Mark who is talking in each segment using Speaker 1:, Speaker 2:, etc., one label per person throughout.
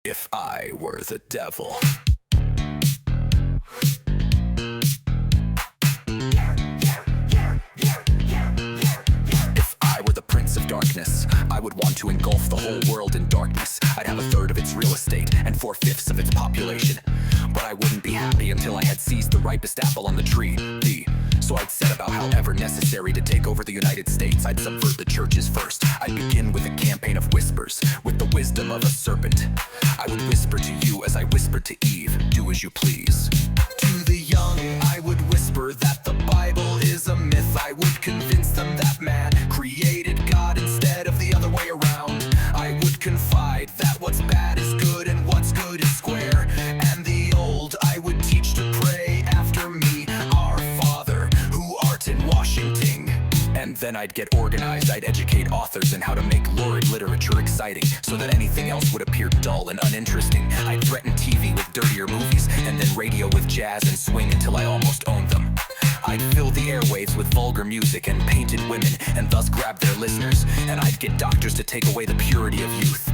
Speaker 1: If I were the devil. If I were the prince of darkness, I would want to engulf the whole world in darkness. I'd have a third of its real estate and 4/5 of its population. But I wouldn't be happy until I had seized the ripest apple on the tree, So I'd set about however necessary to take over the United States. I'd subvert the churches first. I'd begin with a campaign of whispers, with the wisdom of a serpent. I would whisper to you as I whispered to Eve, do as you please. To the young, I would whisper that the Bible is a myth. I would convince them that man created God instead of the other way around. I would confide that what's bad is good and what's good is square. And the old, I would teach to pray after me, Our Father, who art in Washington. And then I'd get organized. I'd educate authors in how to make lurid literature exciting, so that anything else would appear dull and uninteresting. I'd threaten TV with dirtier movies, and then radio with jazz and swing until I almost owned them. I'd fill the airwaves with vulgar music and painted women, and thus grab their listeners. And I'd get doctors to take away the purity of youth.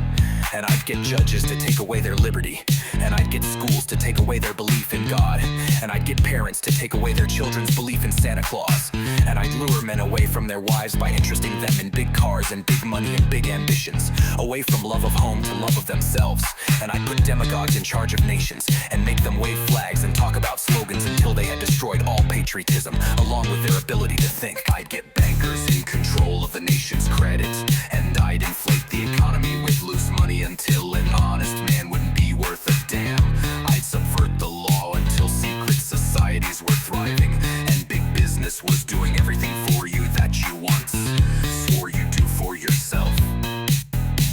Speaker 1: And I'd get judges to take away their liberty. And I'd get schools to take away their belief in God. And I'd get parents to take away their children's belief in Santa Claus. And I'd lure men away from their wives by interesting them in big cars and big money and big ambitions. Away from love of home to love of themselves. And I'd put demagogues in charge of nations and make them wave flags and talk about slogans until they had destroyed all patriotism, along with their ability to think. I'd get bankers in control of the nation's credit. And I'd inflate the economy with loose money until an honest man wouldn't be worth a damn. I'd subvert the law until secret societies were thriving, and big business was doing everything for you that you once swore you'd do for yourself.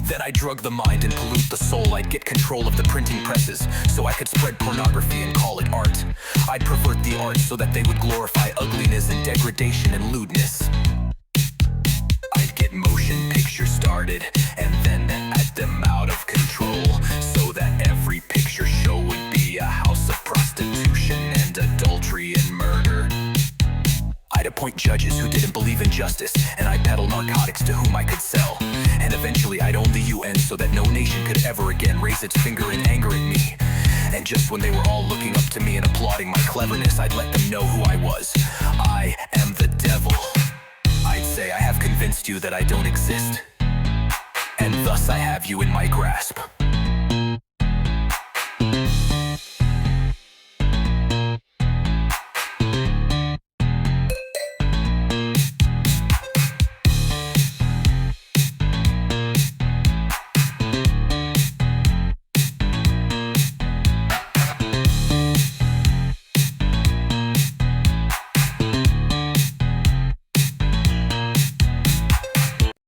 Speaker 1: Then I'd drug the mind and pollute the soul. I'd get control of the printing presses so I could spread pornography and call it art. I'd pervert the arts so that they would glorify ugliness and degradation and lewdness. I'd get motion pictures started and then add them out of control, so that every picture show would be a house of prostitution and adultery and murder. I'd appoint judges who didn't believe in justice, and I'd peddle narcotics to whom I could sell. And eventually I'd own the UN so that no nation could ever again raise its finger in anger at me. And just when they were all looking up to me and applauding my cleverness, I'd let them know who I was. I am the devil. I'd say I have convinced you that I don't exist, and thus I have you in my grasp.